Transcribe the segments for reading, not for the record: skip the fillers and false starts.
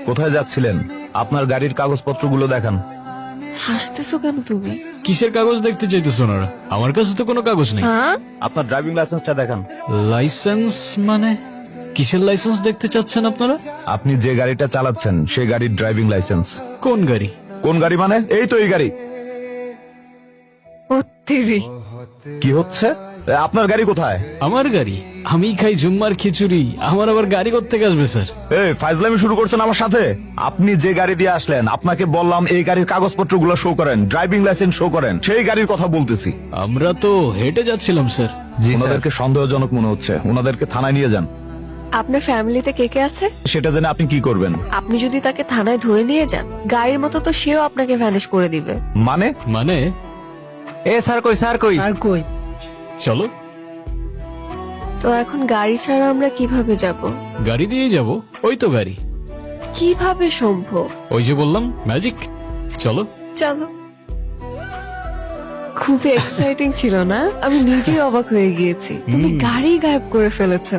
কোথায় যাচ্ছিলেন? আপনার গাড়ির কাগজপত্রগুলো দেখান। হাসতেছো কেন তুমি? কিসের কাগজ দেখতে চাইতেছো ওনারা? আমার কাছে তো কোনো কাগজ নেই। হ্যাঁ, আপনার ড্রাইভিং লাইসেন্সটা দেখান। লাইসেন্স মানে? কিসের লাইসেন্স দেখতে চাচ্ছেন আপনারা? আপনি যে গাড়িটা চালাচ্ছেন সেই গাড়ির ড্রাইভিং লাইসেন্স। কোন গাড়ি? কোন গাড়ি মানে? এই তো এই গাড়ি। অত্যারি। কি হচ্ছে? আপনার গাড়ি কোথায়? আমার গাড়ি? আমি খাই জুম্মার খিচুড়ি, আমার আবার গাড়ি কোত্থেকে আসবে স্যার? এই ফাইজলামি শুরু করছেন আমার সাথে? আপনি যে গাড়ি দিয়ে আসলেন, আপনাকে বললাম এই গাড়ির কাগজপত্রগুলো শো করেন, ড্রাইভিং লাইসেন্স শো করেন। সেই গাড়ির কথা বলতেছি। আমরা তো হেঁটে যাচ্ছিলাম স্যার। ওনাদেরকে সন্দেহজনক মনে হচ্ছে, ওনাদেরকে থানায় নিয়ে যান। আপনার ফ্যামিলিতে কে কে আছে? সেটা জেনে আপনি কি করবেন? আপনি যদি তাকে থানায় ধরে নিয়ে যান, গাড়ির মতো তো সেও আপনাকে ভ্যানিশ করে দিবে। মানে? মানে এ স্যার কই, স্যার কই? আর কই? চলো। তো এখন গাড়ি ছাড়া আমরা কিভাবে যাব? গাড়ি দিয়ে যাব। ওই তো গাড়ি। কিভাবে সম্ভব? ওই যে বললাম ম্যাজিক। চলো। চলো। খুবই এক্সাইটিং ছিল না? আমি নিজেই অবাক হয়ে গিয়েছি। তুমি গাড়ি গায়েব করে ফেলেছো।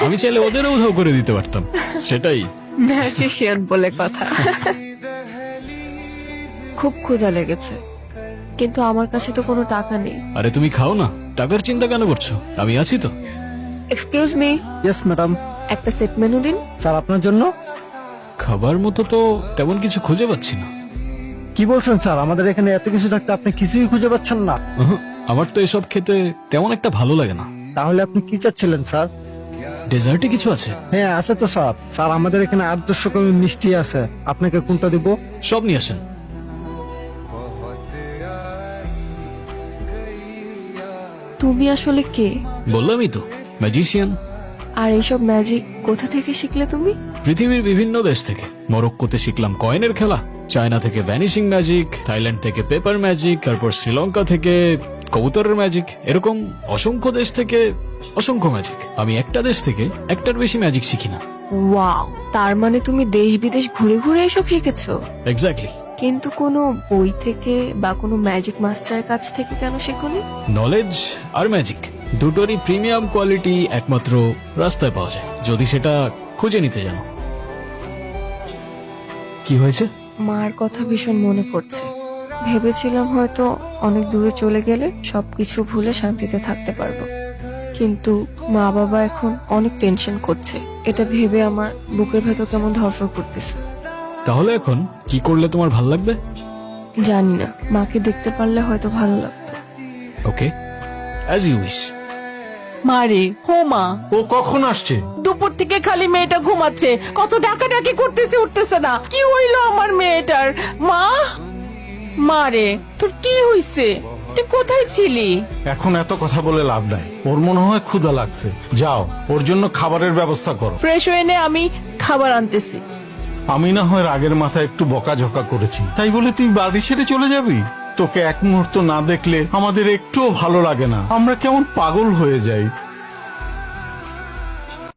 আমি চাইলে ওদেরও উধাও করে দিতে পারতাম। সেটাই। ম্যাজিশিয়ান বলে কথা। খুব ক্ষুধা লেগেছে, কিন্তু আমার কাছে তো কোনো টাকা নেই। আরে তুমি খাও না, টাকার চিন্তা কেন করছো? আমি আছি তো। Excuse me, yes madam. একটা সেট মেনু দিন। স্যার আপনার জন্য। খাবার মতো তো তেমন কিছু খুঁজে পাচ্ছি না। কি বলছেন স্যার? আমাদের এখানে এত কিছু থাকতে আপনি কিছুই খুঁজে পাচ্ছেন না? উহুঁ, আমার তো এসব খেতে তেমন একটা ভালো লাগে না। তাহলে আপনি কি চাচ্ছিলেন স্যার? ডেজার্টে কিছু আছে? হ্যাঁ আছে তো স্যার। স্যার আমাদের এখানে 800 রকমের মিষ্টি আছে, আপনাকে কোনটা দিব? সব নিয়ে আসেন। তুমি আসলে কে? বললামই তো, ম্যাজিশিয়ান। আর এইসব ম্যাজিক কোথা থেকে শিখলে তুমি? পৃথিবীর বিভিন্ন দেশ থেকে। মরক্কোতে শিখলাম কয়েনের খেলা, চায়না থেকে ভ্যানিশিং ম্যাজিক, থাইল্যান্ড থেকে পেপার ম্যাজিক, তারপর শ্রীলঙ্কা থেকে কবুতরের ম্যাজিক। এরকম অসংখ্য দেশ থেকে অসংখ্য ম্যাজিক। আমি একটা দেশ থেকে একটার বেশি ম্যাজিক শিখি না। ওয়াও, তার মানে তুমি দেশ বিদেশ ঘুরে ঘুরে এসব শিখেছো? এক্স্যাক্টলি। কিন্তু কোনো বই থেকে বা কোনো ম্যাজিক মাস্টারের কাছ থেকে কেন শেখোনি? নলেজ আর ম্যাজিক দুটোরই প্রিমিয়াম কোয়ালিটি একমাত্র রাস্তায় পাওয়া যায়, যদি সেটা খুঁজে নিতে জানো। কি হয়েছে? মার কথা ভীষণ মনে পড়ছে। ভেবেছিলাম হয়তো অনেক দূরে চলে গেলে সবকিছু ভুলে শান্তিতে থাকতে পারবো, কিন্তু মা বাবা এখন অনেক টেনশন করছে। এটা ভেবে আমার বুকের ভেতর কেমন ধরফর করতেছে। তাহলে এখন কি করলে তোমার ভাল লাগবে? জানি না, মাকে দেখতে পারলে হয়তো ভালো লাগতো। ওকে, অ্যাজ ইউ উইশ। মারে হো মা, ও কখন আসছে? দুপুর থেকে খালি মেয়েটা ঘুমাচ্ছে, কত ডাকাডাকি করতেছে, উঠতেছে না। কি হইলো আমার মেয়েটার? মা, মারে তোর কি হইছে? তুই কোথায় ছিলি? এখন এত কথা বলে লাভ নাই। ওর মনে হয় ক্ষুধা লাগছে, যাও ওর জন্য খাবারের ব্যবস্থা করো। ফ্রেশ হয়ে নে, আমি খাবার আনতেছি। আমি না হয় রাগের মাথায় একটু বকাঝকা করেছি, তাই বলে তুই বাড়ি ছেড়ে চলে যাবি? তোকে এক মুহূর্ত না দেখলে আমাদের একটুও ভালো লাগে না, আমরা কেমন পাগল হয়ে যাই।